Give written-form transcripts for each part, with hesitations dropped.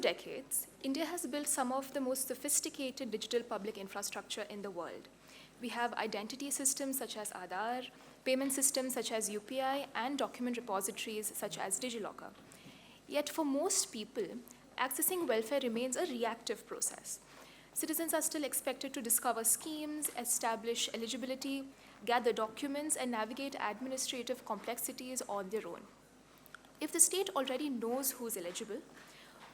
decades, India has built some of the most sophisticated digital public infrastructure in the world. We have identity systems such as Aadhaar, payment systems such as UPI, and document repositories such as DigiLocker. Yet for most people, accessing welfare remains a reactive process. Citizens are still expected to discover schemes, establish eligibility, gather documents, and navigate administrative complexities on their own. If the state already knows who's eligible,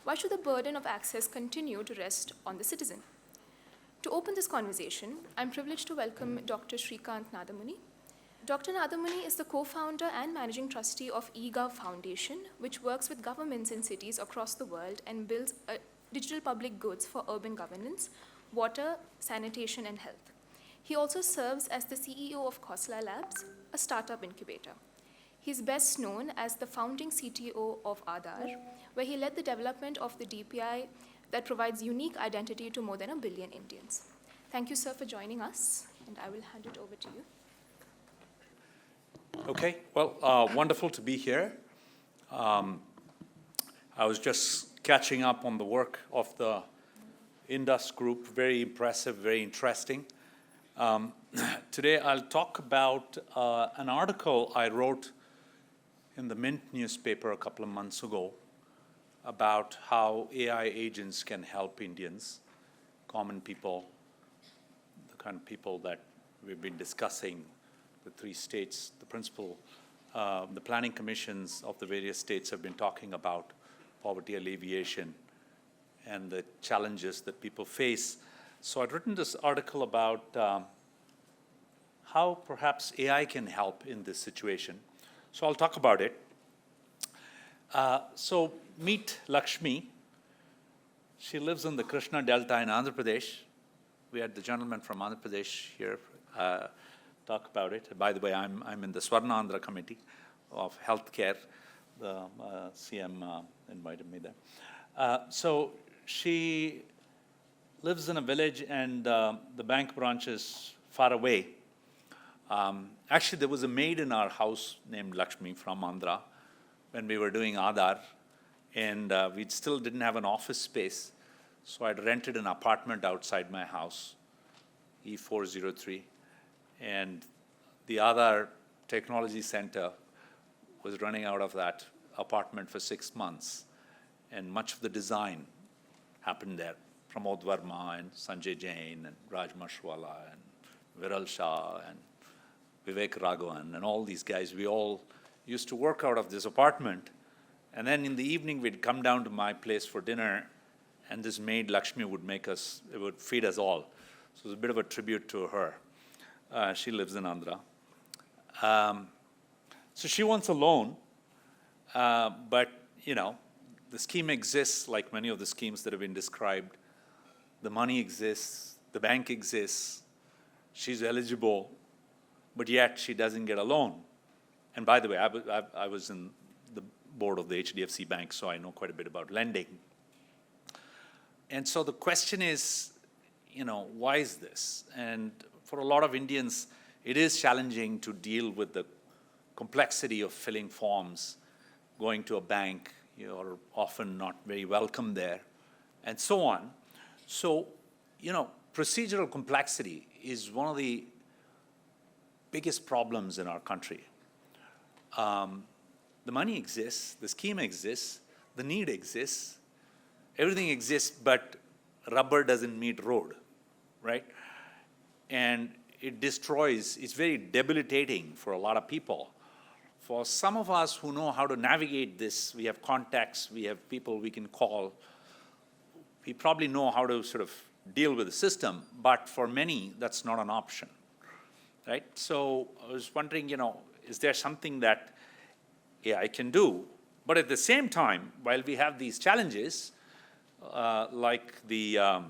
why should the burden of access continue to rest on the citizen? To open this conversation, I'm privileged to welcome Dr. Srikanth Nadhamuni. Dr. Nadhamuni is the co-founder and managing trustee of eGov Foundation, which works with governments in cities across the world and builds digital public goods for urban governance, water, sanitation, and health. He also serves as the CEO of Khosla Labs, a startup incubator. He's best known as the founding CTO of Aadhaar, where he led the development of the DPI that provides unique identity to more than 1 billion Indians. Thank you, sir, for joining us, and I will hand it over to you. Okay, well, wonderful to be here. I was just catching up on the work of the Indus group, very impressive, very interesting. Today I'll talk about an article I wrote in the Mint newspaper a couple of months ago about how AI agents can help Indians, common people, the kind of people that we've been discussing, the 3 states, the principal, the planning commissions of the various states have been talking about poverty alleviation and the challenges that people face. So I'd written this article about how perhaps AI can help in this situation. So I'll talk about it. So meet Lakshmi. She lives in the Krishna Delta in Andhra Pradesh. We had the gentleman from Andhra Pradesh here talk about it. By the way, I'm in the Swarnandhra Committee of Healthcare. The CM invited me there. So she lives in a village, and the bank branch is far away. Actually, there was a maid in our house named Lakshmi from Andhra when we were doing Aadhaar, and we still didn't have an office space, so I'd rented an apartment outside my house, E403, and the Aadhaar Technology Center was running out of that apartment for 6 months, and much of the design happened there. Pramod Verma and Sanjay Jain and Raj Mashwala and Viral Shah and Vivek Raghavan and all these guys, we all used to work out of this apartment. And then in the evening, we'd come down to my place for dinner, and this maid, Lakshmi, would feed us all. So it was a bit of a tribute to her. She lives in Andhra. So she wants a loan, but, you know, the scheme exists like many of the schemes that have been described. The money exists, the bank exists, she's eligible, but yet she doesn't get a loan. And by the way, I was in the board of the HDFC Bank, so I know quite a bit about lending. And so the question is, you know, why is this? And for a lot of Indians, it is challenging to deal with the complexity of filling forms, going to a bank. You're often not very welcome there, and so on. So, you know, procedural complexity is one of the biggest problems in our country. The money exists, the scheme exists, the need exists, everything exists, but rubber doesn't meet road, right? And it destroys, it's very debilitating for a lot of people. For some of us who know how to navigate this, we have contacts, we have people we can call, we probably know how to sort of deal with the system, but for many, that's not an option, right? So I was wondering, you know, is there something that AI can do? But at the same time, while we have these challenges, like the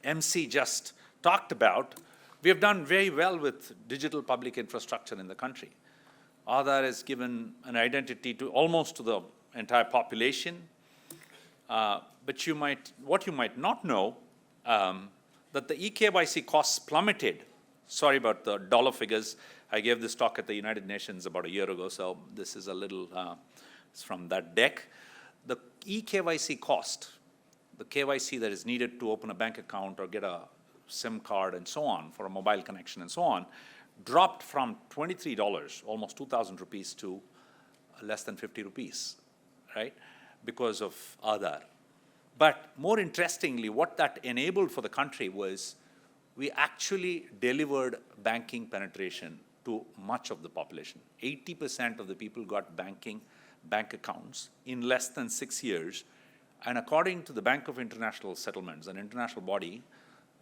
MC just talked about, we have done very well with digital public infrastructure in the country. Aadhaar has given an identity to almost to the entire population. But what you might not know, that the eKYC costs plummeted. Sorry about the dollar figures. I gave this talk at the United Nations about a year ago, so this is a little, it's from that deck. the eKYC cost, the KYC that is needed to open a bank account or get a SIM card and so on for a mobile connection and so on, dropped from $23, almost 2,000 rupees, to less than 50 rupees, right? Because of Aadhaar. But more interestingly, what that enabled for the country was we actually delivered banking penetration to much of the population. 80% of the people got bank accounts in less than 6 years. And according to the Bank of International Settlements, an international body,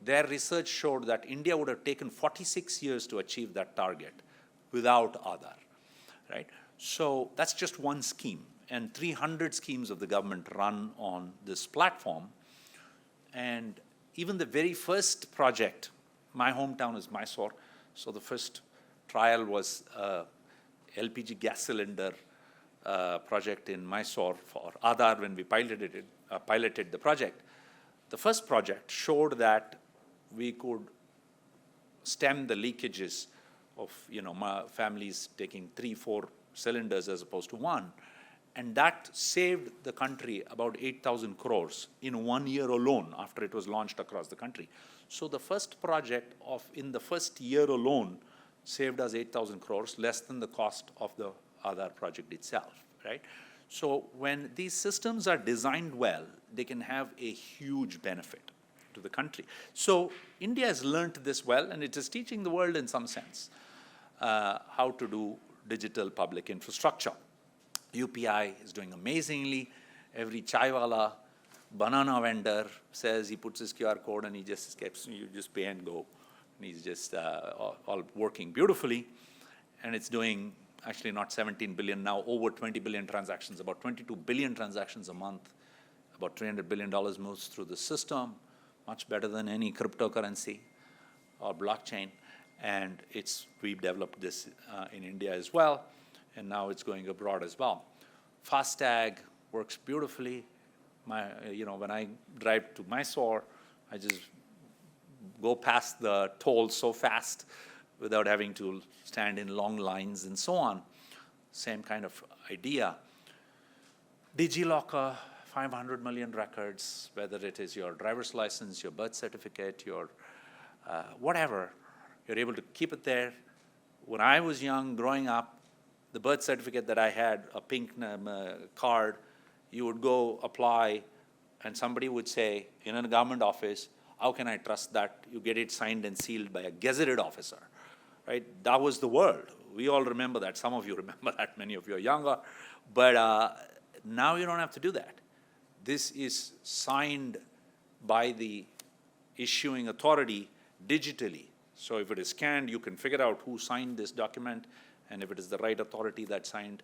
their research showed that India would have taken 46 years to achieve that target without Aadhaar, right? So that's just one scheme. And 300 schemes of the government run on this platform. And even the very first project, my hometown is Mysore, so the first trial was LPG gas cylinder project in Mysore for Aadhaar when we piloted the project. The first project showed that we could stem the leakages of my families taking 3-4 cylinders as opposed to one. And that saved the country about 8,000 crores in 1 year alone after it was launched across the country. So the first project in the first year alone saved us 8,000 crores, less than the cost of the Aadhaar project itself, right? So when these systems are designed well, they can have a huge benefit to the country. So India has learned this well, and it is teaching the world in some sense how to do digital public infrastructure. UPI is doing amazingly. Every chaiwala, banana vendor says he puts his QR code and he just escapes. You just pay and go. And he's just all working beautifully. And it's doing actually not 17 billion now, over 20 billion transactions, about 22 billion transactions a month. About $300 billion moves through the system, much better than any cryptocurrency or blockchain. And we've developed this in India as well. And now it's going abroad as well. FASTag works beautifully. When I drive to Mysore, I just go past the toll so fast without having to stand in long lines and so on. Same kind of idea. DigiLocker, 500 million records, whether it is your driver's license, your birth certificate, your whatever, you're able to keep it there. When I was young, growing up, the birth certificate that I had, a pink card, you would go apply, and somebody would say, in a government office, how can I trust that? You get it signed and sealed by a gazetted officer, right? That was the world. We all remember that. Some of you remember that. Many of you are younger. But now you don't have to do that. This is signed by the issuing authority digitally. So if it is scanned, you can figure out who signed this document. And if it is the right authority that signed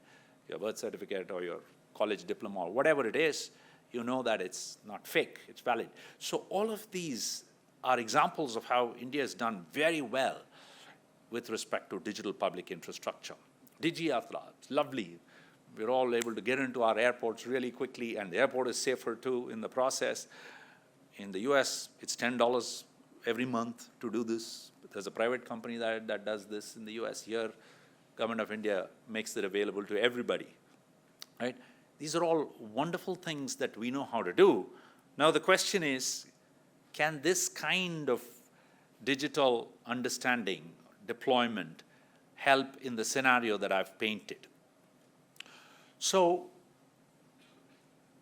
your birth certificate or your college diploma or whatever it is, you know that it's not fake, it's valid. So all of these are examples of how India has done very well with respect to digital public infrastructure. DigiYatra, it's lovely. We're all able to get into our airports really quickly, and the airport is safer too in the process. In the US, it's $10 every month to do this. There's a private company that does this in the US. Here, Government of India makes it available to everybody, right? These are all wonderful things that we know how to do. Now the question is, can this kind of digital understanding, deployment, help in the scenario that I've painted? So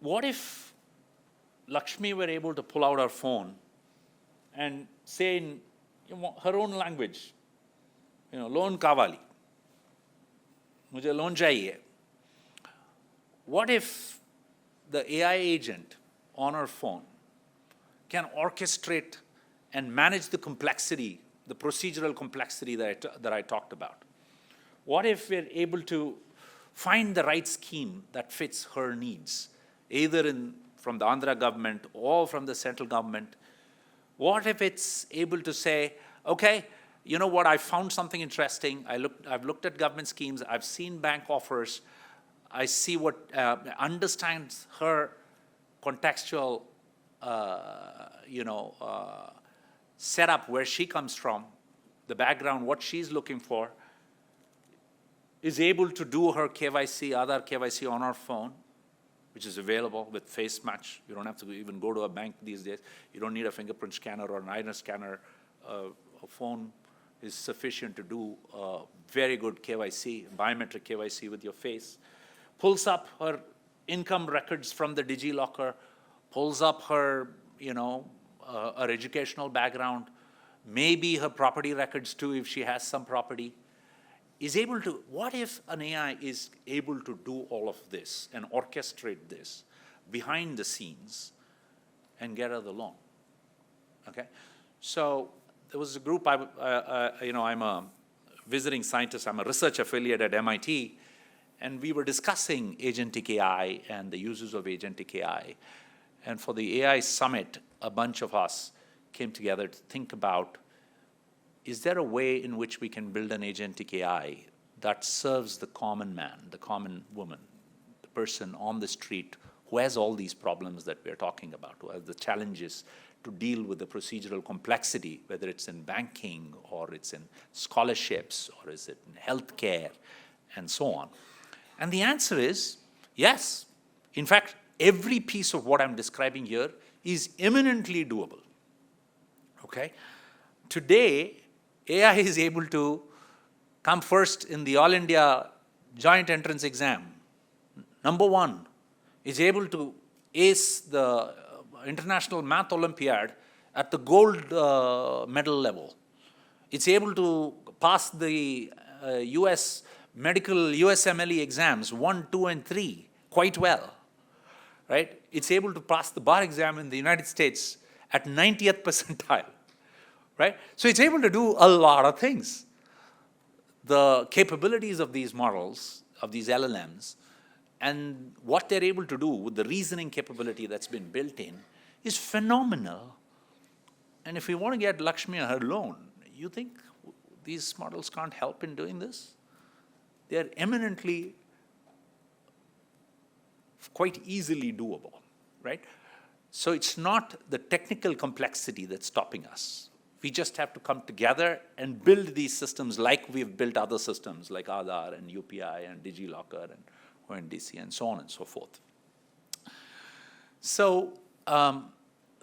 what if Lakshmi were able to pull out her phone and say in her own language, loan kavali, mujhe loan chahiye. What if the AI agent on her phone can orchestrate and manage the complexity, the procedural complexity that I talked about? What if we're able to find the right scheme that fits her needs, either from the Andhra government or from the central government? What if it's able to say, okay, you know what, I found something interesting. I've looked at government schemes. I've seen bank offers. I see what understands her contextual, setup, where she comes from, the background, what she's looking for, is able to do her KYC, Aadhaar KYC on her phone, which is available with face match. You don't have to even go to a bank these days. You don't need a fingerprint scanner or an iris scanner. A phone is sufficient to do very good KYC, biometric KYC with your face. Pulls up her income records from the DigiLocker, pulls up her, her educational background, maybe her property records too if she has some property. Is able to, what if an AI is able to do all of this and orchestrate this behind the scenes and get her the loan? Okay, so there was a group, I'm a visiting scientist, I'm a research affiliate at MIT, and we were discussing agentic AI and the uses of agentic AI. And for the AI summit, a bunch of us came together to think about, is there a way in which we can build an agentic AI that serves the common man, the common woman, the person on the street who has all these problems that we're talking about, who has the challenges to deal with the procedural complexity, whether it's in banking or it's in scholarships or is it in healthcare and so on. And the answer is yes. In fact, every piece of what I'm describing here is eminently doable. Okay? Today, AI is able to come first in the All India Joint Entrance Exam. Number one, is able to ace the International Math Olympiad at the gold medal level. It's able to pass the US medical USMLE exams 1, 2, and 3 quite well, right? It's able to pass the bar exam in the United States at 90th percentile. Right? So it's able to do a lot of things. The capabilities of these models, of these LLMs, and what they're able to do with the reasoning capability that's been built in is phenomenal. And if we want to get Lakshmi her loan, you think these models can't help in doing this? They're eminently, quite easily doable, right? So it's not the technical complexity that's stopping us. We just have to come together and build these systems like we've built other systems like Aadhaar and UPI and DigiLocker and ONDC and so on and so forth. So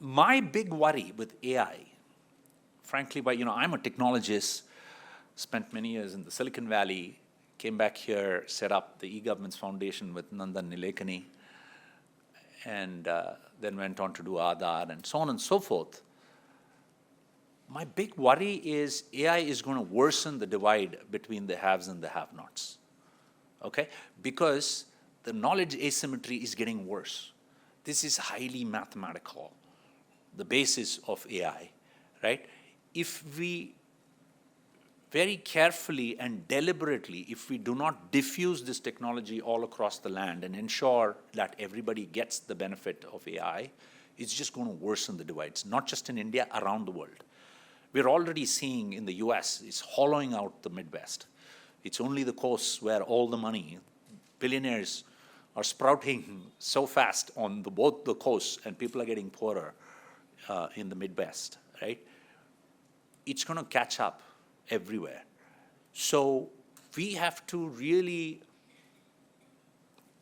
my big worry with AI, frankly, I'm a technologist, spent many years in the Silicon Valley, came back here, set up the e-governance foundation with Nandan Nilekani, and then went on to do Aadhaar and so on and so forth. My big worry is AI is going to worsen the divide between the haves and the have-nots, okay? Because the knowledge asymmetry is getting worse. This is highly mathematical, the basis of AI, right? If we very carefully and deliberately, if we do not diffuse this technology all across the land and ensure that everybody gets the benefit of AI, it's just going to worsen the divides, not just in India, around the world. We're already seeing in the US, it's hollowing out the Midwest. It's only the coasts where all the money, billionaires are sprouting so fast on both the coasts and people are getting poorer in the Midwest, right? It's going to catch up everywhere. So we have to really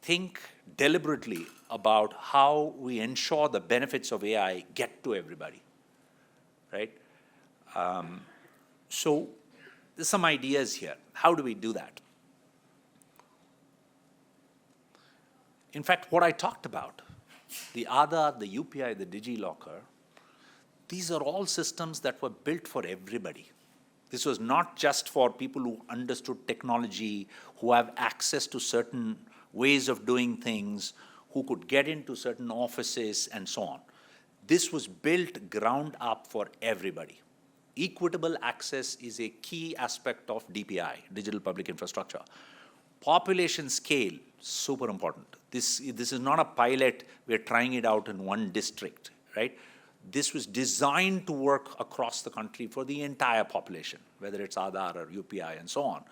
think deliberately about how we ensure the benefits of AI get to everybody, right? So there's some ideas here. How do we do that? In fact, what I talked about, the Aadhaar, the UPI, the DigiLocker, these are all systems that were built for everybody. This was not just for people who understood technology, who have access to certain ways of doing things, who could get into certain offices and so on. This was built ground up for everybody. Equitable access is a key aspect of DPI, digital public infrastructure. Population scale, super important. This is not a pilot, we're trying it out in one district, right? This was designed to work across the country for the entire population, whether it's Aadhaar or UPI and so on.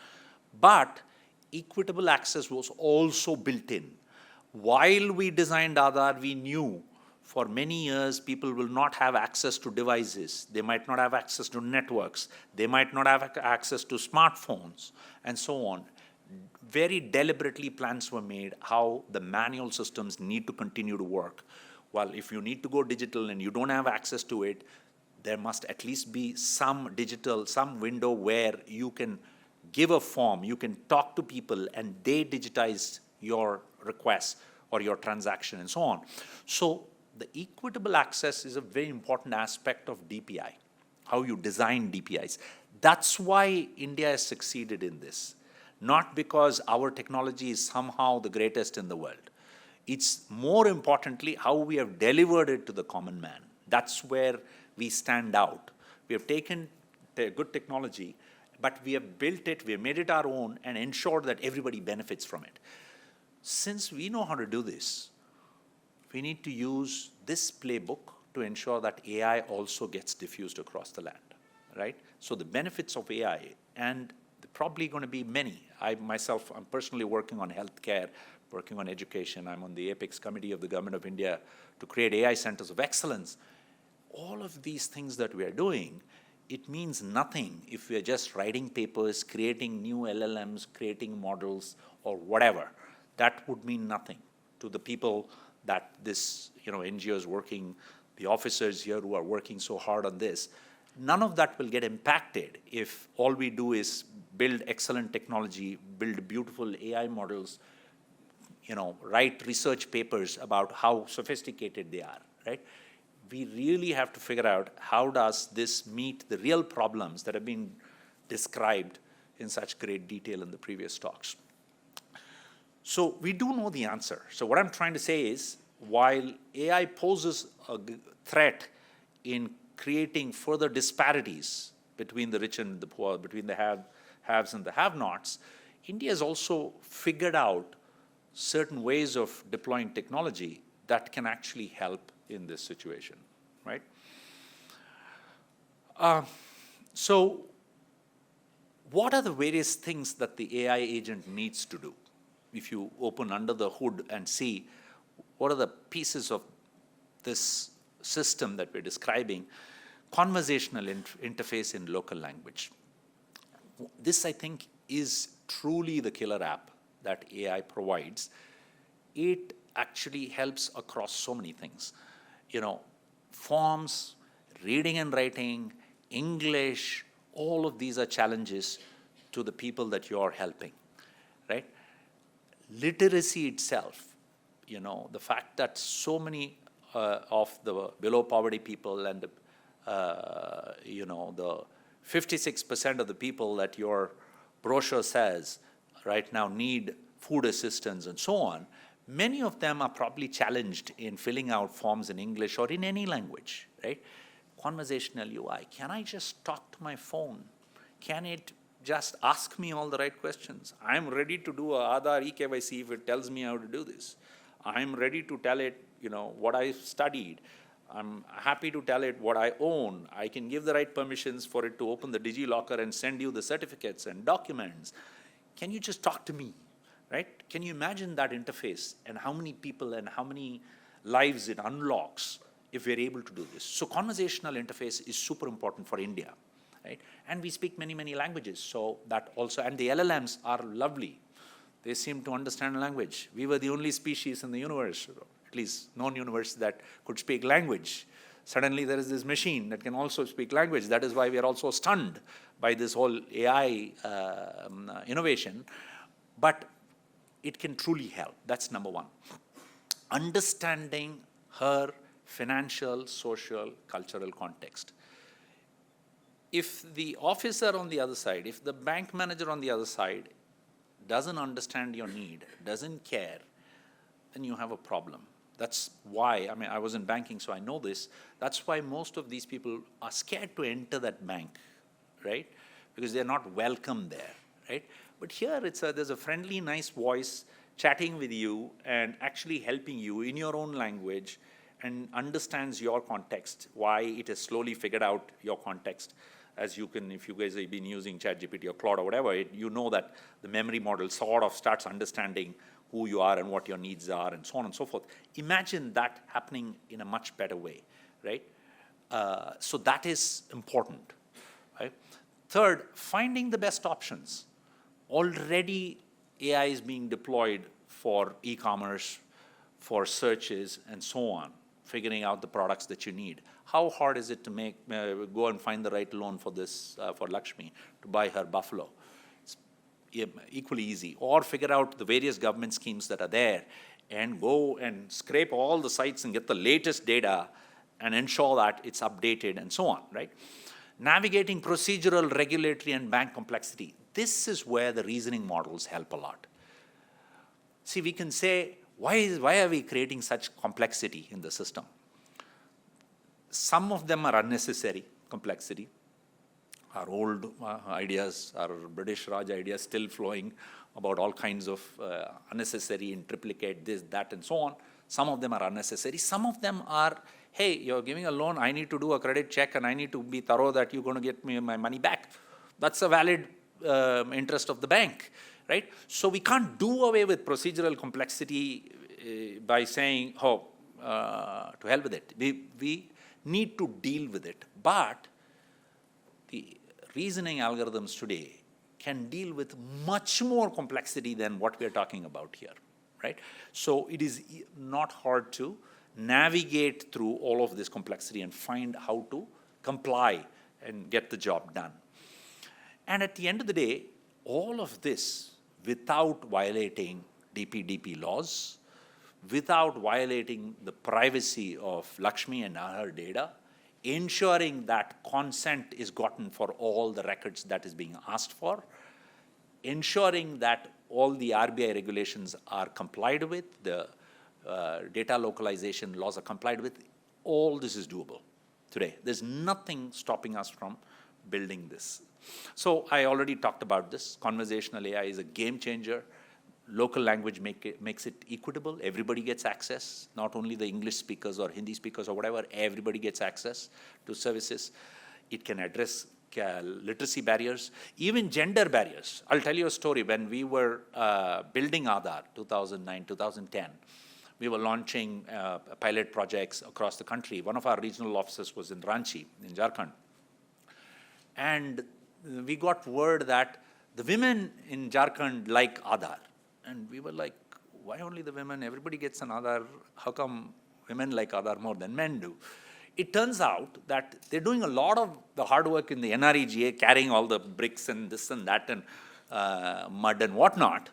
But equitable access was also built in. While we designed Aadhaar, we knew for many years, people will not have access to devices. They might not have access to networks. They might not have access to smartphones, and so on. very deliberately plans were made how the manual systems need to continue to work. Well, if you need to go digital and you don't have access to it, there must at least be some digital, some window where you can give a form, you can talk to people, and they digitize your request or your transaction and so on. So the equitable access is a very important aspect of DPI, how you design DPIs. That's why India has succeeded in this, not because our technology is somehow the greatest in the world. It's more importantly how we have delivered it to the common man. That's where we stand out. We have taken good technology, but we have built it, we have made it our own, and ensured that everybody benefits from it. Since we know how to do this, we need to use this playbook to ensure that AI also gets diffused across the land, right? So the benefits of AI, and probably going to be many. I'm personally working on healthcare, working on education. I'm on the Apex Committee of the Government of India to create AI centers of excellence. All of these things that we are doing, it means nothing if we are just writing papers, creating new LLMs, creating models, or whatever. That would mean nothing to the people that this NGO is working, the officers here who are working so hard on this. None of that will get impacted if all we do is build excellent technology, build beautiful AI models, write research papers about how sophisticated they are, right? We really have to figure out how does this meet the real problems that have been described in such great detail in the previous talks. So we do know the answer. So what I'm trying to say is, while AI poses a threat in creating further disparities between the rich and the poor, between the haves and the have-nots, India has also figured out certain ways of deploying technology that can actually help in this situation, right? So what are the various things that the AI agent needs to do? If you open under the hood and see what are the pieces of this system that we're describing, conversational interface in local language. This, I think, is truly the killer app that AI provides. It actually helps across so many things. Forms, reading and writing, English, all of these are challenges to the people that you're helping, right? Literacy itself, the fact that so many of the below poverty people and the 56% of the people that your brochure says right now need food assistance and so on, many of them are probably challenged in filling out forms in English or in any language, right? Conversational UI, can I just talk to my phone? Can it just ask me all the right questions? I'm ready to do a Aadhaar eKYC if it tells me how to do this. I'm ready to tell it, what I studied. I'm happy to tell it what I own. I can give the right permissions for it to open the DigiLocker and send you the certificates and documents. Can you just talk to me, right? Can you imagine that interface and how many people and how many lives it unlocks if we're able to do this? So conversational interface is super important for India, right? And we speak many, many languages. So that also, and the LLMs are lovely. They seem to understand language. We were the only species in the universe, at least known universe, that could speak language. Suddenly there is this machine that can also speak language. That is why we are also stunned by this whole AI innovation. But it can truly help. That's number one. Understanding her financial, social, cultural context. If the officer on the other side, if the bank manager on the other side doesn't understand your need, doesn't care, then you have a problem. That's why, I was in banking, so I know this. That's why most of these people are scared to enter that bank, right? Because they're not welcome there, right? But here there's a friendly, nice voice chatting with you and actually helping you in your own language and understands your context, why it has slowly figured out your context. As you can, if you guys have been using ChatGPT or Claude or whatever, you know that the memory model sort of starts understanding who you are and what your needs are and so on and so forth. Imagine that happening in a much better way, right? So that is important, right? Third, finding the best options. Already AI is being deployed for e-commerce, for searches, and so on, figuring out the products that you need. How hard is it to go and find the right loan for this, for Lakshmi, to buy her buffalo? It's equally easy. Or figure out the various government schemes that are there and go and scrape all the sites and get the latest data and ensure that it's updated and so on, right? Navigating procedural, regulatory, and bank complexity. This is where the reasoning models help a lot. See, we can say, why are we creating such complexity in the system? Some of them are unnecessary complexity. Our old ideas, our British Raj ideas still flowing about all kinds of unnecessary and triplicate this, that, and so on. Some of them are unnecessary. Some of them are, hey, you're giving a loan, I need to do a credit check and I need to be thorough that you're going to get me my money back. That's a valid interest of the bank, right? So we can't do away with procedural complexity by saying, oh, to hell with it. We need to deal with it. But the reasoning algorithms today can deal with much more complexity than what we're talking about here, right? So it is not hard to navigate through all of this complexity and find how to comply and get the job done. And at the end of the day, all of this without violating DP laws, without violating the privacy of Lakshmi and her data, ensuring that consent is gotten for all the records that is being asked for, ensuring that all the RBI regulations are complied with, the data localization laws are complied with, all this is doable today. There's nothing stopping us from building this. So I already talked about this. Conversational AI is a game changer. Local language makes it equitable. Everybody gets access, not only the English speakers or Hindi speakers or whatever, everybody gets access to services. It can address literacy barriers, even gender barriers. I'll tell you a story. When we were building Aadhaar, 2009, 2010, we were launching pilot projects across the country. One of our regional offices was in Ranchi, in Jharkhand. And we got word that the women in Jharkhand like Aadhaar. And we were like, why only the women? Everybody gets an Aadhaar. How come women like Aadhaar more than men do? It turns out that they're doing a lot of the hard work in the NREGA, carrying all the bricks and this and that and mud and whatnot.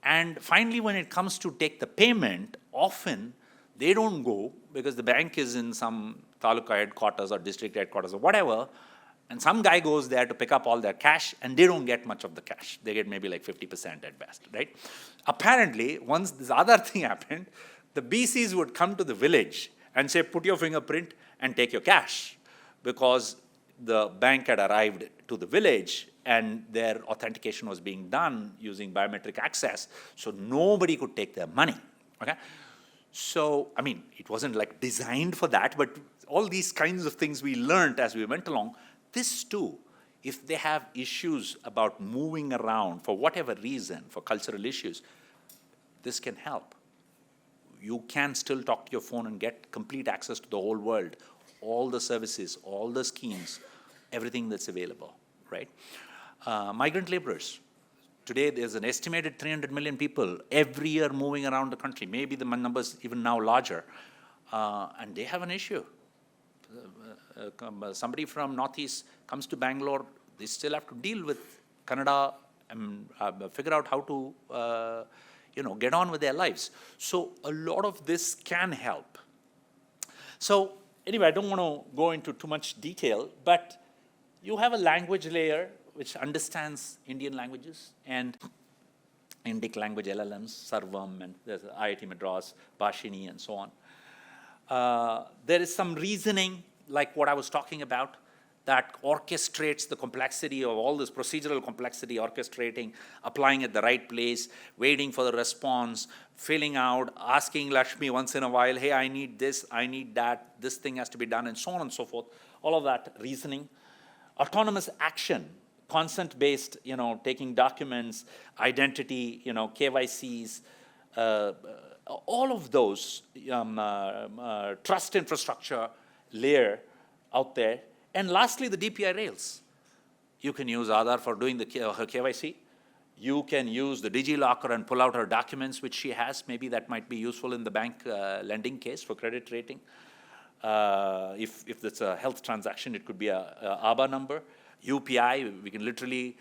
And finally, when it comes to take the payment, often they don't go because the bank is in some taluka headquarters or district headquarters or whatever. And some guy goes there to pick up all their cash, and they don't get much of the cash. They get maybe like 50% at best, right? Apparently, once this other thing happened, the BCs would come to the village and say, put your fingerprint and take your cash, because the bank had arrived to the village and their authentication was being done using biometric access, so nobody could take their money, okay? So, I mean, it wasn't like designed for that, but all these kinds of things we learned as we went along. This too, if they have issues about moving around for whatever reason, for cultural issues, this can help. You can still talk to your phone and get complete access to the whole world, all the services, all the schemes, everything that's available, right? Migrant laborers. Today, there's an estimated 300 million people every year moving around the country. Maybe the number's even now larger. And they have an issue. Somebody from Northeast comes to Bangalore, they still have to deal with Kannada and figure out how to, get on with their lives. So a lot of this can help. So anyway, I don't want to go into too much detail, but you have a language layer which understands Indian languages and Indic language LLMs, Sarvam, and there's IIT Madras, Bhashini, and so on. There is some reasoning, like what I was talking about, that orchestrates the complexity of all this procedural complexity, orchestrating, applying at the right place, waiting for the response, filling out, asking Lakshmi once in a while, hey, I need this, I need that, this thing has to be done, and so on and so forth. All of that reasoning. Autonomous action, consent-based, taking documents, identity, KYCs, all of those trust infrastructure layer out there. And lastly, the DPI rails. You can use Aadhaar for doing the KYC. You can use the DigiLocker and pull out her documents, which she has. Maybe that might be useful in the bank lending case for credit rating. If it's a health transaction, it could be a Aadhaar number. UPI, we can literally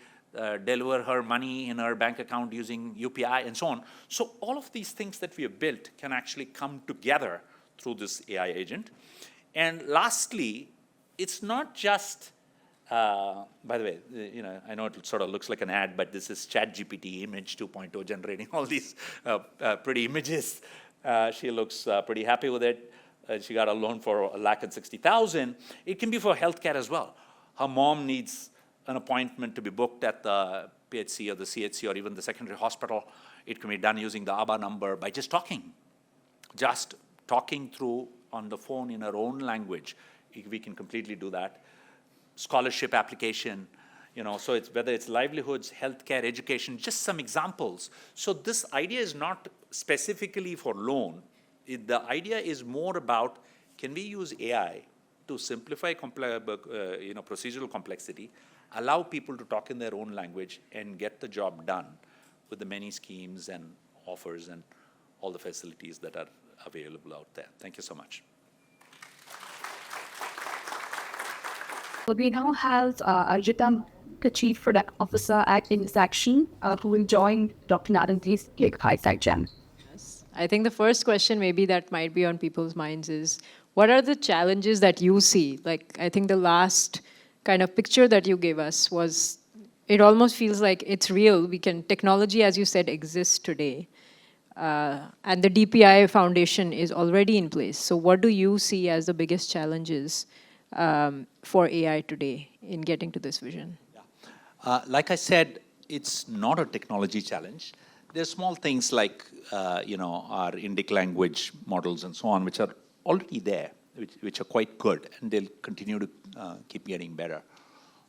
deliver her money in her bank account using UPI and so on. So all of these things that we have built can actually come together through this AI agent. And lastly, it's not just, by the way, I know it sort of looks like an ad, but this is ChatGPT image 2.0 generating all these pretty images. She looks pretty happy with it. She got a loan for $1,60,000. It can be for healthcare as well. Her mom needs an appointment to be booked at the PHC or the CHC or even the secondary hospital. It can be done using the Aadhaar number by just talking through on the phone in her own language. We can completely do that. Scholarship application, so it's whether it's livelihoods, healthcare, education, just some examples. So this idea is not specifically for loan. The idea is more about, can we use AI to simplify procedural complexity, allow people to talk in their own language and get the job done with the many schemes and offers and all the facilities that are available out there. Thank you so much. So we now have Arjita, the Chief Product Officer at Indus Action, who will join Dr. Nadhamuni's fireside chat. I think the first question maybe that might be on people's minds is, what are the challenges that you see? Like, I think the last kind of picture that you gave us was, it almost feels like it's real. Technology, as you said, exists today. And the DPI foundation is already in place. So what do you see as the biggest challenges for AI today in getting to this vision? Yeah. Like I said, it's not a technology challenge. There's small things like, our Indic language models and so on, which are already there, which are quite good, and they'll continue to keep getting better.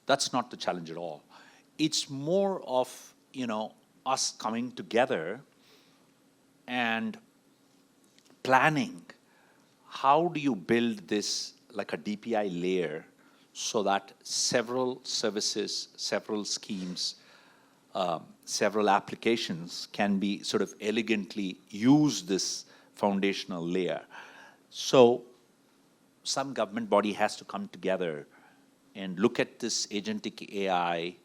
That's not the challenge at all. It's more of, us coming together and planning. How do you build this like a DPI layer so that several services, several schemes, several applications can be sort of elegantly use this foundational layer. So some government body has to come together and look at this agentic AI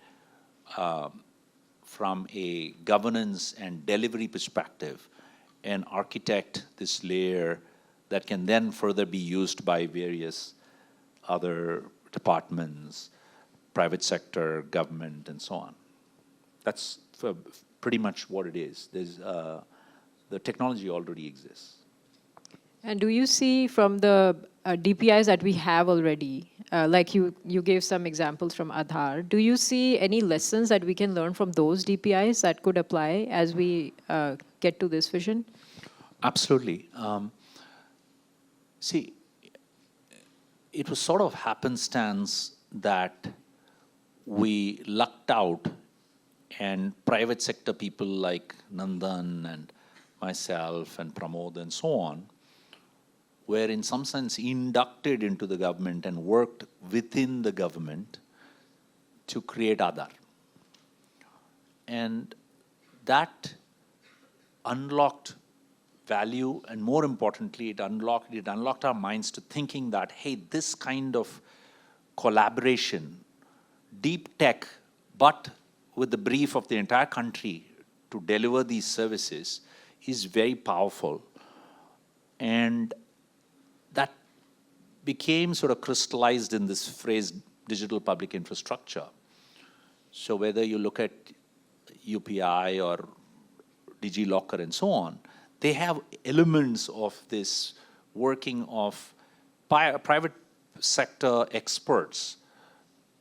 from a governance and delivery perspective and architect this layer that can then further be used by various other departments, private sector, government, and so on. That's pretty much what it is. There's, the technology already exists. And do you see from the DPIs that we have already, like you gave some examples from Aadhaar, do you see any lessons that we can learn from those DPIs that could apply as we get to this vision? Absolutely. See, it was sort of happenstance that we lucked out and private sector people like Nandan and myself and Pramod and so on were in some sense inducted into the government and worked within the government to create Aadhaar. And that unlocked value, and more importantly, it unlocked our minds to thinking that, hey, this kind of collaboration, deep tech, but with the brief of the entire country to deliver these services is very powerful. And that became sort of crystallized in this phrase, digital public infrastructure. So whether you look at UPI or DigiLocker and so on, they have elements of this working of private sector experts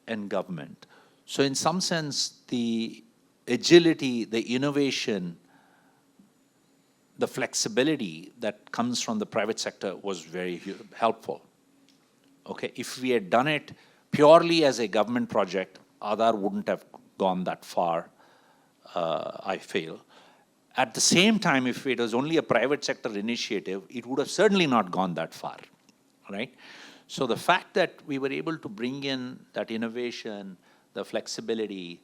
and government. So in some sense, the agility, the innovation, the flexibility that comes from the private sector was very helpful. Okay, if we had done it purely as a government project, Aadhaar wouldn't have gone that far, I feel. At the same time, if it was only a private sector initiative, it would have certainly not gone that far, right? So the fact that we were able to bring in that innovation, the flexibility,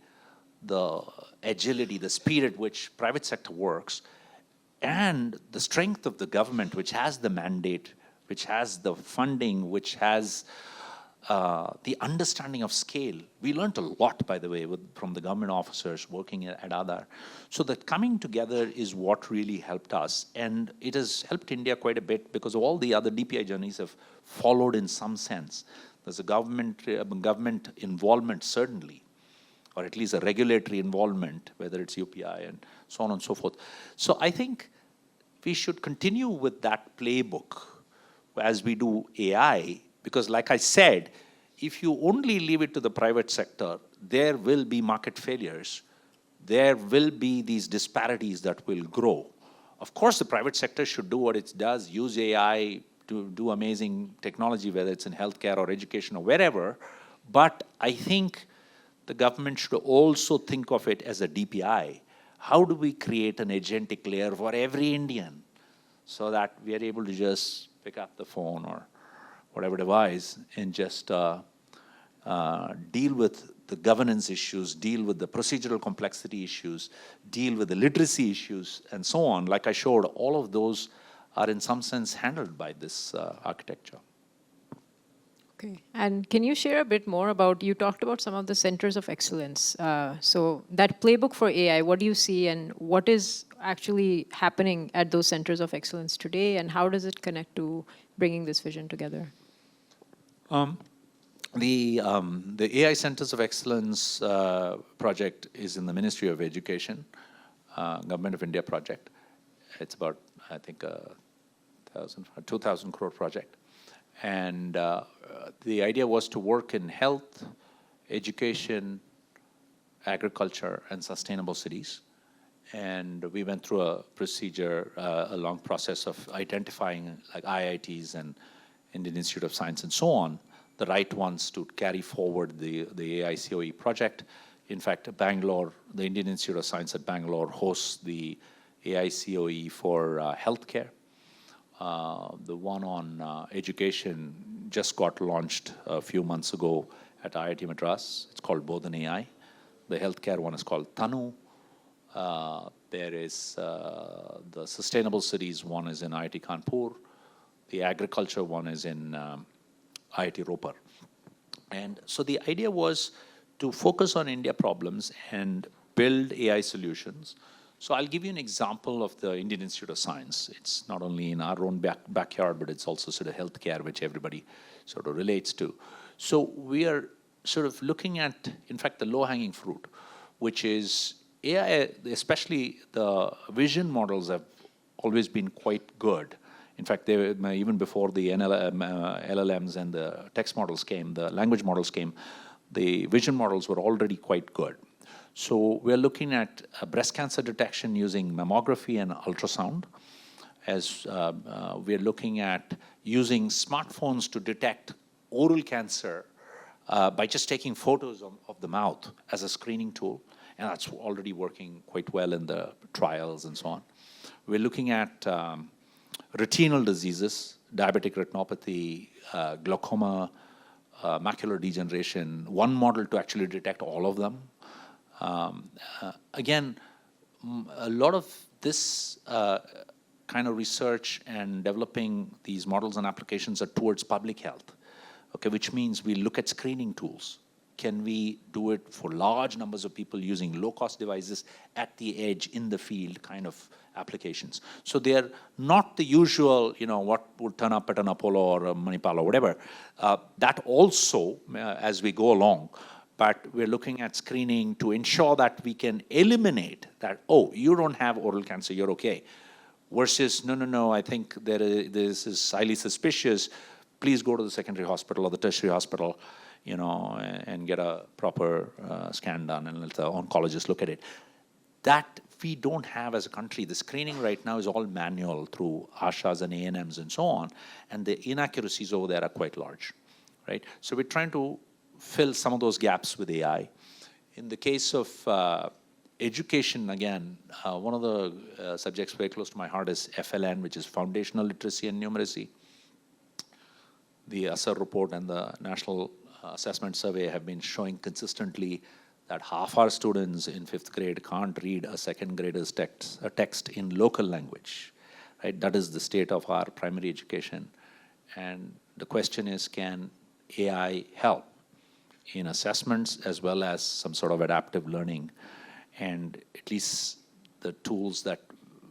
the agility, the speed at which private sector works, and the strength of the government, which has the mandate, which has the funding, which has the understanding of scale. We learned a lot, by the way, from the government officers working at Aadhaar. So that coming together is what really helped us. And it has helped India quite a bit because all the other DPI journeys have followed in some sense. There's a government involvement, certainly, or at least a regulatory involvement, whether it's UPI and so on and so forth. So I think we should continue with that playbook as we do AI, because like I said, if you only leave it to the private sector, there will be market failures. There will be these disparities that will grow. Of course, the private sector should do what it does, use AI to do amazing technology, whether it's in healthcare or education or wherever. But I think the government should also think of it as a DPI. How do we create an agentic layer for every Indian so that we are able to just pick up the phone or whatever device and just deal with the governance issues, deal with the procedural complexity issues, deal with the literacy issues, and so on. Like I showed, all of those are in some sense handled by this architecture. Okay, and can you share a bit more about, you talked about some of the centers of excellence. So that playbook for AI, what do you see and what is actually happening at those centers of excellence today, and how does it connect to bringing this vision together? The AI Centers of Excellence project is in the Ministry of Education, Government of India project. It's about, I think, 2,000 crore project. And the idea was to work in health, education, agriculture, and sustainable cities. And we went through a procedure, a long process of identifying like IITs and Indian Institute of Science and so on, the right ones to carry forward the AICOE project. In fact, Bangalore, the Indian Institute of Science at Bangalore hosts the AICOE for healthcare. The one on education just got launched a few months ago at IIT Madras. It's called Bodhan AI. The healthcare one is called Tanu. There is the sustainable cities one is in IIT Kanpur. The agriculture one is in IIT Ropar. And so the idea was to focus on India problems and build AI solutions. So I'll give you an example of the Indian Institute of Science. It's not only in our own backyard, but it's also sort of healthcare, which everybody sort of relates to. So we are sort of looking at, in fact, the low-hanging fruit, which is AI, especially the vision models have always been quite good. In fact, they were, even before the LLMs and the text models came, the language models came, the vision models were already quite good. So we're looking at breast cancer detection using mammography and ultrasound, as we're looking at using smartphones to detect oral cancer by just taking photos of the mouth as a screening tool, and that's already working quite well in the trials and so on. We're looking at retinal diseases, diabetic retinopathy, glaucoma, macular degeneration, one model to actually detect all of them. Again, a lot of this kind of research and developing these models and applications are towards public health, okay, which means we look at screening tools. Can we do it for large numbers of people using low-cost devices at the edge in the field kind of applications? So they're not the usual, you know, what would turn up at an Apollo or a Manipal or whatever. That also, as we go along, but we're looking at screening to ensure that we can eliminate that, oh, you don't have oral cancer, you're okay. Versus, no, I think this is highly suspicious. Please go to the secondary hospital or the tertiary hospital, you know, and get a proper scan done and let the oncologist look at it. That we don't have as a country. The screening right now is all manual through ASHAs and ANMs and so on, and the inaccuracies over there are quite large, right? So we're trying to fill some of those gaps with AI. In the case of education, again, one of the subjects very close to my heart is FLN, which is Foundational Literacy and Numeracy. The ASAR report and the National Assessment Survey have been showing consistently that half our students in 5th grade can't read a second grader's text in local language, right? That is the state of our primary education. And the question is, can AI help in assessments as well as some sort of adaptive learning? And at least the tools that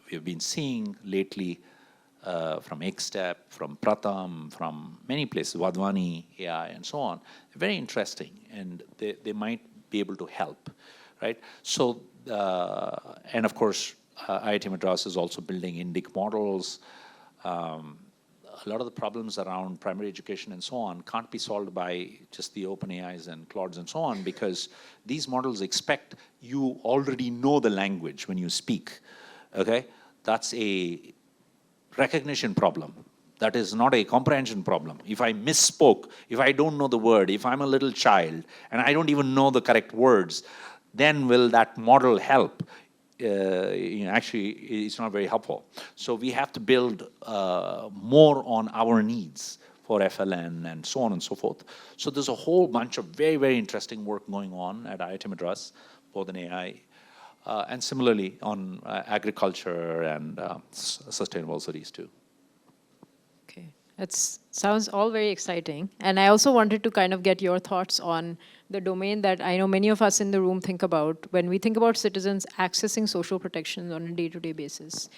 we've been seeing lately from Xstep, from Pratham, from many places, Vadvani, AI, and so on, very interesting, and they might be able to help, right? So, and of course, IIT Madras is also building Indic models. A lot of the problems around primary education and so on can't be solved by just the OpenAIs and Claudes and so on, because these models expect you already know the language when you speak, okay? That's a recognition problem. That is not a comprehension problem. If I misspoke, if I don't know the word, if I'm a little child and I don't even know the correct words, then will that model help? Actually, it's not very helpful. So we have to build more on our needs for FLN and so on and so forth. So there's a whole bunch of very, very interesting work going on at IIT Madras, both in AI, and similarly on agriculture and sustainable cities too. Okay, that sounds all very exciting. And I also wanted to kind of get your thoughts on the domain that I know many of us in the room think about when we think about citizens accessing social protections on a day-to-day basis.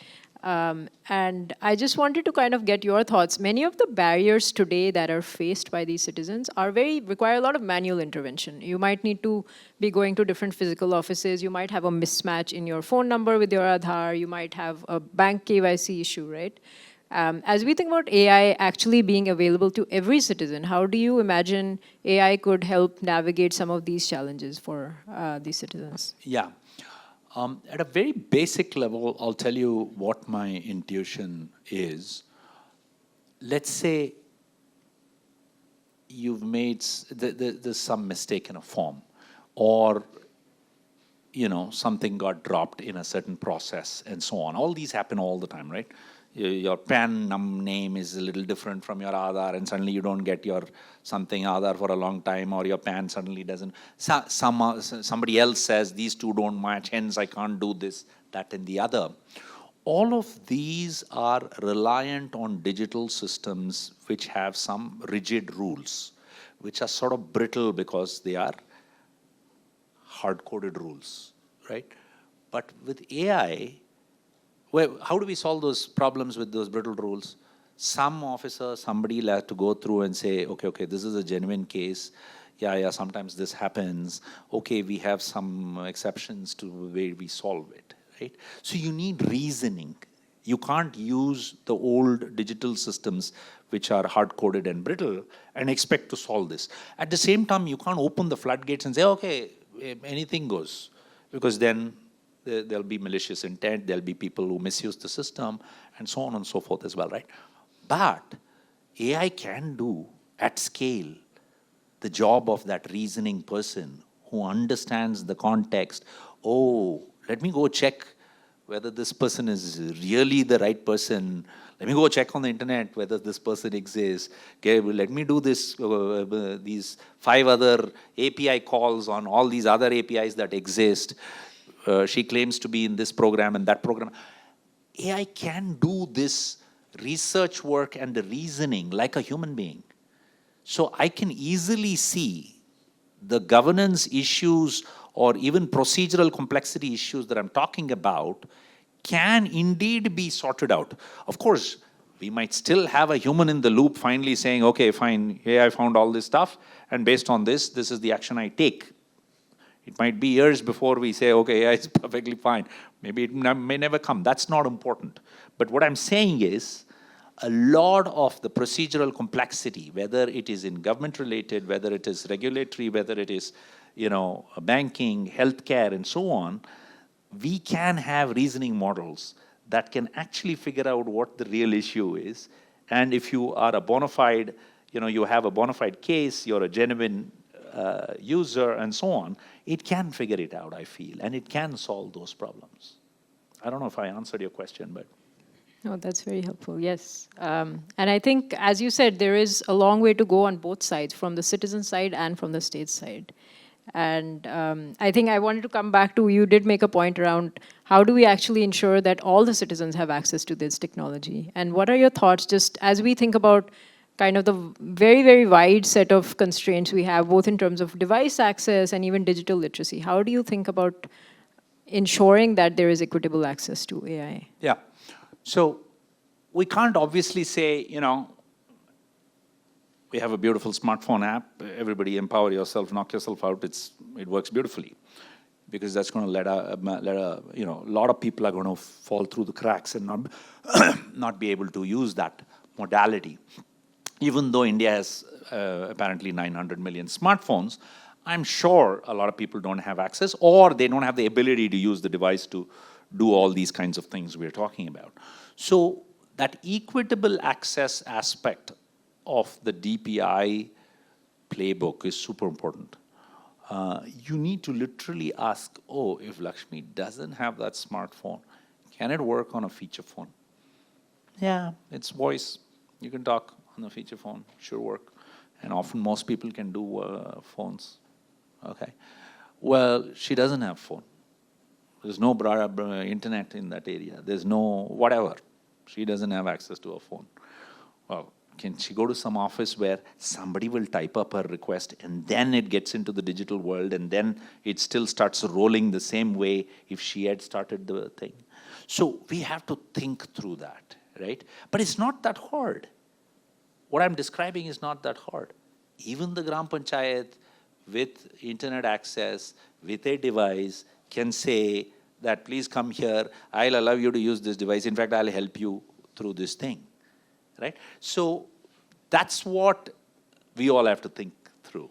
And I just wanted to kind of get your thoughts. Many of the barriers today that are faced by these citizens require a lot of manual intervention. You might need to be going to different physical offices. You might have a mismatch in your phone number with your Aadhaar. You might have a bank KYC issue, right? As we think about AI actually being available to every citizen, how do you imagine AI could help navigate some of these challenges for these citizens? Yeah. At a very basic level, I'll tell you what my intuition is. Let's say you've made, there's some mistake in a form, or something got dropped in a certain process and so on. All these happen all the time, right? Your PAN name is a little different from your Aadhaar, and suddenly you don't get your something Aadhaar for a long time, or your PAN suddenly doesn't. Somebody else says these two don't match, hence I can't do this, that, and the other. All of these are reliant on digital systems which have some rigid rules, which are sort of brittle because they are hard-coded rules, right? But with AI, how do we solve those problems with those brittle rules? Some officer, somebody will have to go through and say, okay, this is a genuine case. Yeah, sometimes this happens. Okay, we have some exceptions to where we solve it, right? So you need reasoning. You can't use the old digital systems which are hard-coded and brittle and expect to solve this. At the same time, you can't open the floodgates and say, okay, anything goes, because then there'll be malicious intent, there'll be people who misuse the system, and so on and so forth as well, right? But AI can do, at scale, the job of that reasoning person who understands the context. Oh, let me go check whether this person is really the right person. Let me go check on the internet whether this person exists. Okay, well, let me do this, these 5 other API calls on all these other APIs that exist. She claims to be in this program and that program. AI can do this research work and the reasoning like a human being. So I can easily see the governance issues or even procedural complexity issues that I'm talking about can indeed be sorted out. Of course, we might still have a human in the loop finally saying, okay, fine, here I found all this stuff, and based on this, this is the action I take. It might be years before we say, okay, yeah, it's perfectly fine. Maybe it may never come. That's not important. But what I'm saying is, a lot of the procedural complexity, whether it is in government-related, whether it is regulatory, whether it is, banking, healthcare, and so on, we can have reasoning models that can actually figure out what the real issue is. And if you are a bona fide, you have a bona fide case, you're a genuine user, and so on, it can figure it out, I feel, and it can solve those problems. I don't know if I answered your question, but... No, that's very helpful, yes. And I think, as you said, there is a long way to go on both sides, from the citizen side and from the state side. And I think I wanted to come back to, you did make a point around how do we actually ensure that all the citizens have access to this technology? And what are your thoughts just as we think about kind of the very, very wide set of constraints we have, both in terms of device access and even digital literacy? How do you think about ensuring that there is equitable access to AI? Yeah. So we can't obviously say, we have a beautiful smartphone app. Everybody empower yourself, knock yourself out. It works beautifully, because that's going to let a lot of people are going to fall through the cracks and not be able to use that modality. Even though India has apparently 900 million smartphones, I'm sure a lot of people don't have access, or they don't have the ability to use the device to do all these kinds of things we're talking about. So that equitable access aspect of the DPI playbook is super important. You need to literally ask, if Lakshmi doesn't have that smartphone, can it work on a feature phone? Yeah, it's voice. You can talk on the feature phone, sure work. And often most people can do phones, okay? Well, she doesn't have phone. There's no internet in that area. There's no whatever. She doesn't have access to a phone. Well, can she go to some office where somebody will type up her request and then it gets into the digital world and then it still starts rolling the same way if she had started the thing? So we have to think through that, right? But it's not that hard. What I'm describing is not that hard. Even the Gram Panchayat with internet access, with a device, can say that please come here, I'll allow you to use this device. In fact, I'll help you through this thing. Right? So that's what we all have to think through.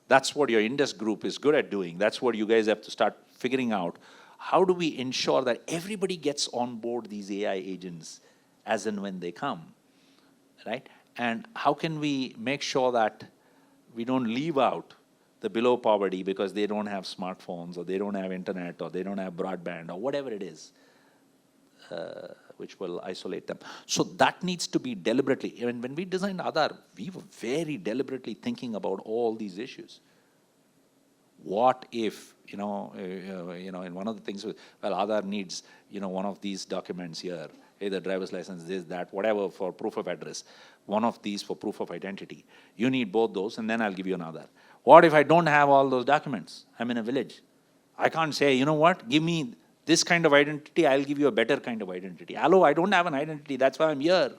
That's what your Indus group is good at doing. That's what you guys have to start figuring out. How do we ensure that everybody gets on board these AI agents as and when they come, right? And how can we make sure that we don't leave out the below poverty because they don't have smartphones or they don't have internet or they don't have broadband or whatever it is, which will isolate them. So that needs to be deliberately. When we designed Aadhaar, we were very deliberately thinking about all these issues. What if, in one of the things, Aadhaar needs, one of these documents here, either driver's license, this, that, whatever, for proof of address, one of these for proof of identity. You need both those, and then I'll give you an Aadhaar. What if I don't have all those documents? I'm in a village. I can't say, you know what, give me this kind of identity, I'll give you a better kind of identity. Hello, I don't have an identity, that's why I'm here,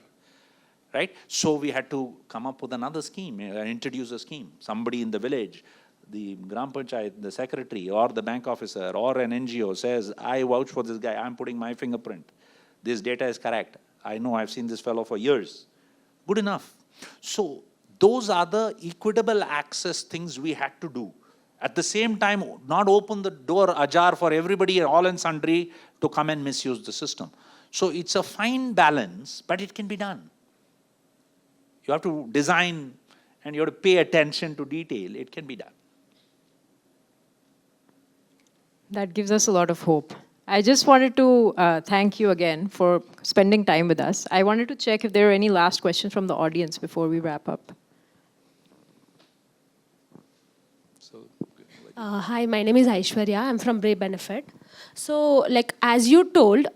right? So we had to come up with another scheme, introduce a scheme. Somebody in the village, the Gram Panchayat, the secretary, or the bank officer, or an NGO says, I vouch for this guy, I'm putting my fingerprint. This data is correct. I know, I've seen this fellow for years. Good enough. So those are the equitable access things we had to do. At the same time, not open the door ajar for everybody, all and sundry, to come and misuse the system. So it's a fine balance, but it can be done. You have to design and you have to pay attention to detail. It can be done. That gives us a lot of hope. I just wanted to thank you again for spending time with us. I wanted to check if there are any last questions from the audience before we wrap up. Hi, my name is Aishwarya. I'm from Brave Benefit. So, as you told,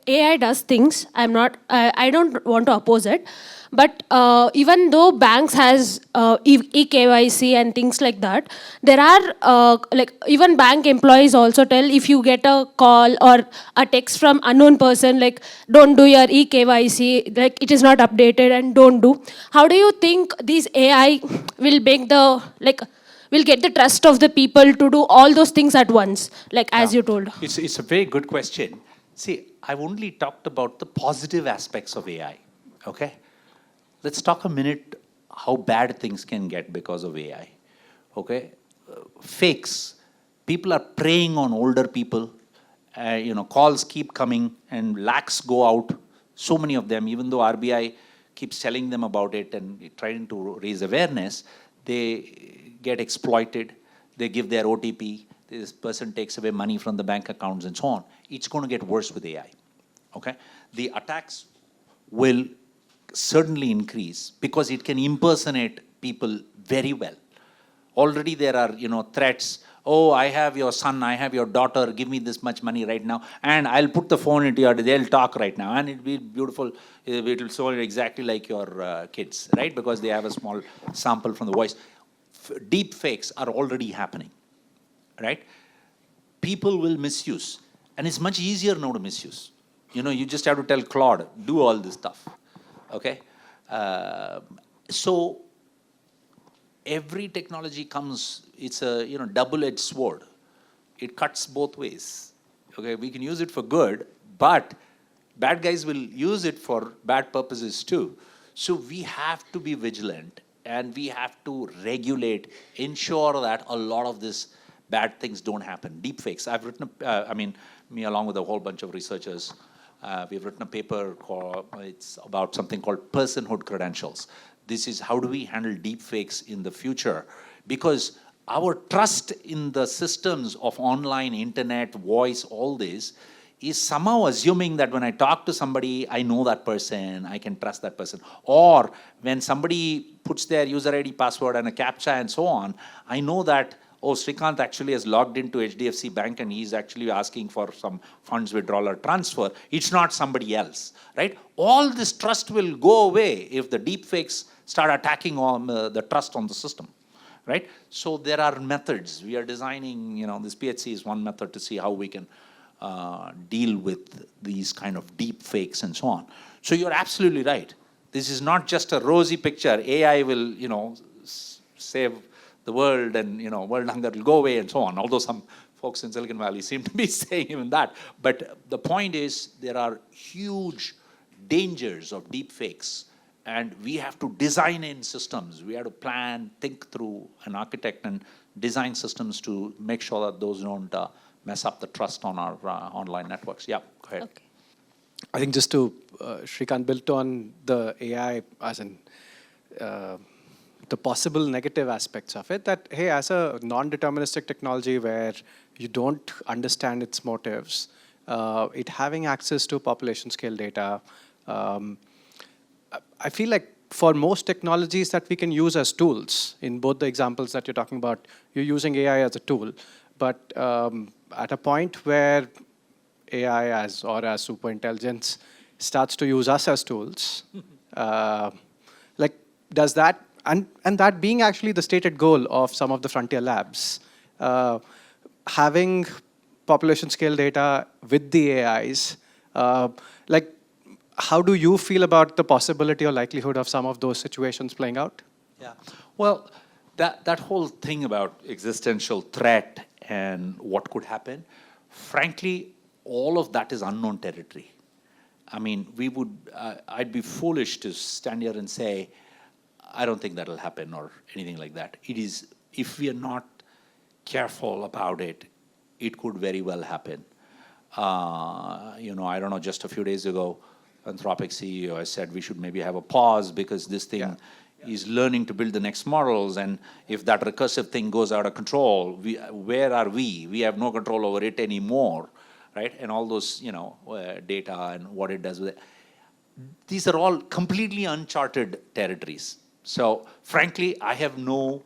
AI does things. I don't want to oppose it. But even though banks has eKYC and things like that, there are, even bank employees also tell if you get a call or a text from unknown person, don't do your eKYC, it is not updated and don't do. How do you think these AI will make will get the trust of the people to do all those things at once, as you told? It's a very good question. See, I've only talked about the positive aspects of AI, okay? Let's talk a minute how bad things can get because of AI, okay? Fakes. People are preying on older people. Calls keep coming and lakhs go out, so many of them, even though RBI keeps telling them about it and trying to raise awareness, they get exploited, they give their OTP, this person takes away money from the bank accounts and so on. It's going to get worse with AI, okay? The attacks will certainly increase because it can impersonate people very well, Already there are, threats. Oh, I have your son, I have your daughter, give me this much money right now, and I'll put the phone into your, they'll talk right now, and it'll be beautiful. It will sound exactly like your kids, right? Because they have a small sample from the voice. Deep fakes are already happening, right? People will misuse, and it's much easier now to misuse. You just have to tell Claude, do all this stuff, okay? So every technology comes, it's a double-edged sword. It cuts both ways. Okay, we can use it for good, but bad guys will use it for bad purposes too. So we have to be vigilant, and we have to regulate, ensure that a lot of this bad things don't happen. Deepfakes. I've written, me along with a whole bunch of researchers, we've written a paper it's about something called personhood credentials. This is how do we handle deepfakes in the future? Because our trust in the systems of online, internet, voice, all this, is somehow assuming that when I talk to somebody, I know that person, I can trust that person. Or when somebody puts their user ID, password, and a CAPTCHA and so on, I know that, oh, Srikanth actually has logged into HDFC Bank and he's actually asking for some funds withdrawal or transfer. It's not somebody else, right? All this trust will go away if the deepfakes start attacking on the trust on the system, right? So there are methods. We are designing, this PHC is one method to see how we can deal with these kind of deep fakes and so on. So you're absolutely right. This is not just a rosy picture. AI will, save the world and, world hunger will go away and so on. Although some folks in Silicon Valley seem to be saying even that. But the point is there are huge dangers of deep fakes. And we have to design in systems. We have to plan, think through, and architect and design systems to make sure that those don't mess up the trust on our online networks. Yeah, go ahead. Okay. I think just to, Srikanth, built on the AI as in the possible negative aspects of it, that, hey, as a non-deterministic technology where you don't understand its motives, it having access to population scale data, I feel like for most technologies that we can use as tools, in both the examples that you're talking about, you're using AI as a tool. But at a point where AI or as superintelligence starts to use us as tools, like does that, and that being actually the stated goal of some of the frontier labs, having population scale data with the AIs, like, how do you feel about the possibility or likelihood of some of those situations playing out? Yeah, well, that whole thing about existential threat and what could happen, frankly, all of that is unknown territory. I mean, I'd be foolish to stand here and say, I don't think that'll happen or anything like that. It is, if we are not careful about it, it could very well happen. I don't know, just a few days ago, Anthropic CEO has said we should maybe have a pause because this thing is learning to build the next models, and if that recursive thing goes out of control, where are we? We have no control over it anymore, right? And all those, data and what it does with it. These are all completely uncharted territories. So, frankly, I have no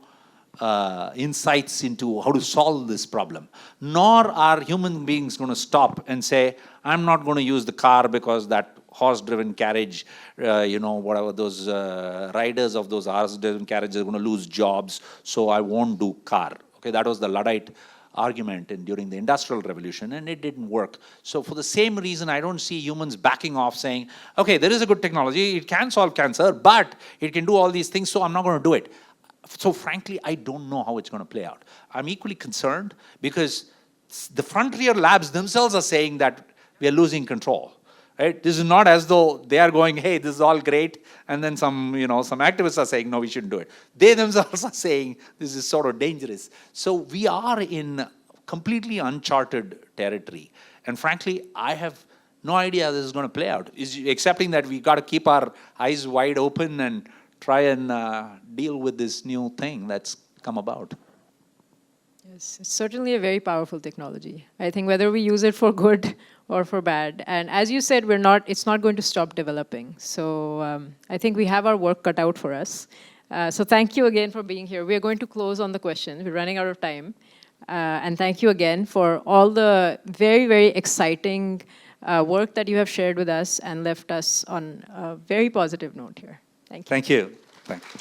insights into how to solve this problem. Nor are human beings going to stop and say, I'm not going to use the car because that horse-driven carriage, whatever those riders of those horse-driven carriages are going to lose jobs, so I won't do car. Okay, that was the Luddite argument during the Industrial Revolution, and it didn't work. So for the same reason, I don't see humans backing off saying, okay, there is a good technology, it can solve cancer, but it can do all these things, so I'm not going to do it. So frankly, I don't know how it's going to play out. I'm equally concerned because the frontier labs themselves are saying that we are losing control. Right? This is not as though they are going, hey, this is all great, and then some activists are saying, no, we shouldn't do it. They themselves are saying this is sort of dangerous. So we are in completely uncharted territory. And frankly, I have no idea how this is going to play out, excepting that we got to keep our eyes wide open and try and deal with this new thing that's come about. Yes, it's certainly a very powerful technology. I think whether we use it for good or for bad, and as you said, it's not going to stop developing. So I think we have our work cut out for us. So thank you again for being here. We are going to close on the questions. We're running out of time. And thank you again for all the very, very exciting work that you have shared with us and left us on a very positive note here. Thank you. Thank you. Thank you.